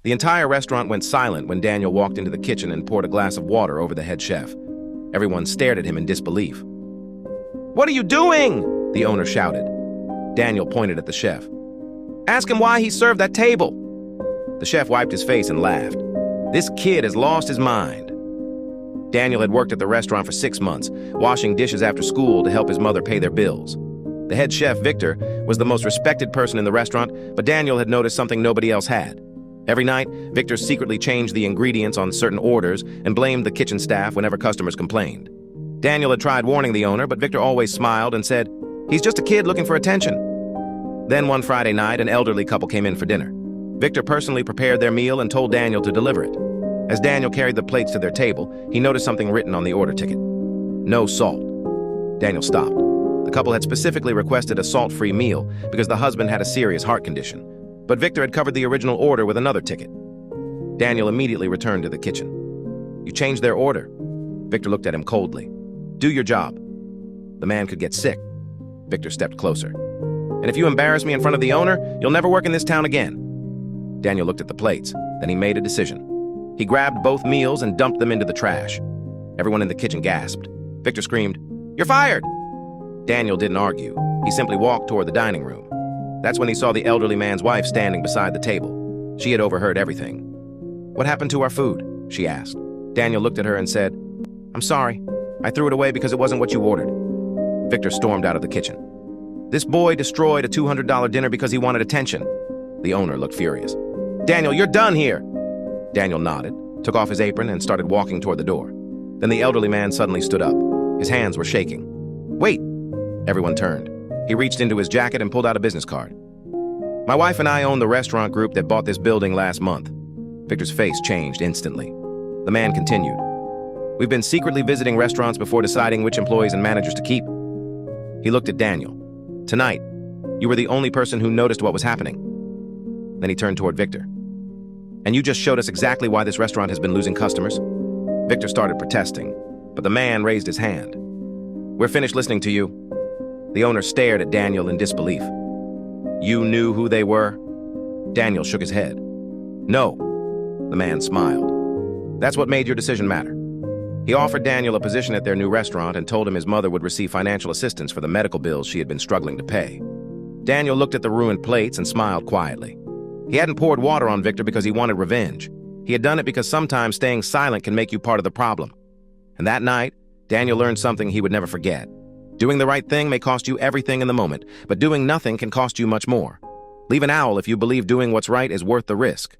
The entire restaurant went silent when Daniel walked into the kitchen and poured a glass of water over the head chef. Everyone stared at him in disbelief. "What are you doing?" the owner shouted. Daniel pointed at the chef. "Ask him why he served that table." The chef wiped his face and laughed. "This kid has lost his mind." Daniel had worked at the restaurant for 6 months, washing dishes after school to help his mother pay their bills. The head chef, Victor, was the most respected person in the restaurant, but Daniel had noticed something nobody else had. Every night, Victor secretly changed the ingredients on certain orders and blamed the kitchen staff whenever customers complained. Daniel had tried warning the owner, but Victor always smiled and said, "He's just a kid looking for attention." Then one Friday night, an elderly couple came in for dinner. Victor personally prepared their meal and told Daniel to deliver it. As Daniel carried the plates to their table, he noticed something written on the order ticket. "No salt." Daniel stopped. The couple had specifically requested a salt-free meal because the husband had a serious heart condition, but Victor had covered the original order with another ticket. Daniel immediately returned to the kitchen. "You changed their order." Victor looked at him coldly. "Do your job." The man could get sick. Victor stepped closer. "And if you embarrass me in front of the owner, you'll never work in this town again." Daniel looked at the plates. Then he made a decision. He grabbed both meals and dumped them into the trash. Everyone in the kitchen gasped. Victor screamed, "You're fired!" Daniel didn't argue. He simply walked toward the dining room. That's when he saw the elderly man's wife standing beside the table. She had overheard everything. "What happened to our food?" she asked. Daniel looked at her and said, "I'm sorry. I threw it away because it wasn't what you ordered." Victor stormed out of the kitchen. "This boy destroyed a $200 dinner because he wanted attention." The owner looked furious. "Daniel, you're done here!" Daniel nodded, took off his apron, and started walking toward the door. Then the elderly man suddenly stood up. His hands were shaking. "Wait!" Everyone turned. He reached into his jacket and pulled out a business card. "My wife and I own the restaurant group that bought this building last month." Victor's face changed instantly. The man continued, "We've been secretly visiting restaurants before deciding which employees and managers to keep." He looked at Daniel. "Tonight, you were the only person who noticed what was happening." Then he turned toward Victor. "And you just showed us exactly why this restaurant has been losing customers." Victor started protesting, but the man raised his hand. "We're finished listening to you." The owner stared at Daniel in disbelief. "You knew who they were?" Daniel shook his head. "No." The man smiled. "That's what made your decision matter." He offered Daniel a position at their new restaurant and told him his mother would receive financial assistance for the medical bills she had been struggling to pay. Daniel looked at the ruined plates and smiled quietly. He hadn't poured water on Victor because he wanted revenge. He had done it because sometimes staying silent can make you part of the problem. And that night, Daniel learned something he would never forget. Doing the right thing may cost you everything in the moment, but doing nothing can cost you much more. Leave an owl if you believe doing what's right is worth the risk.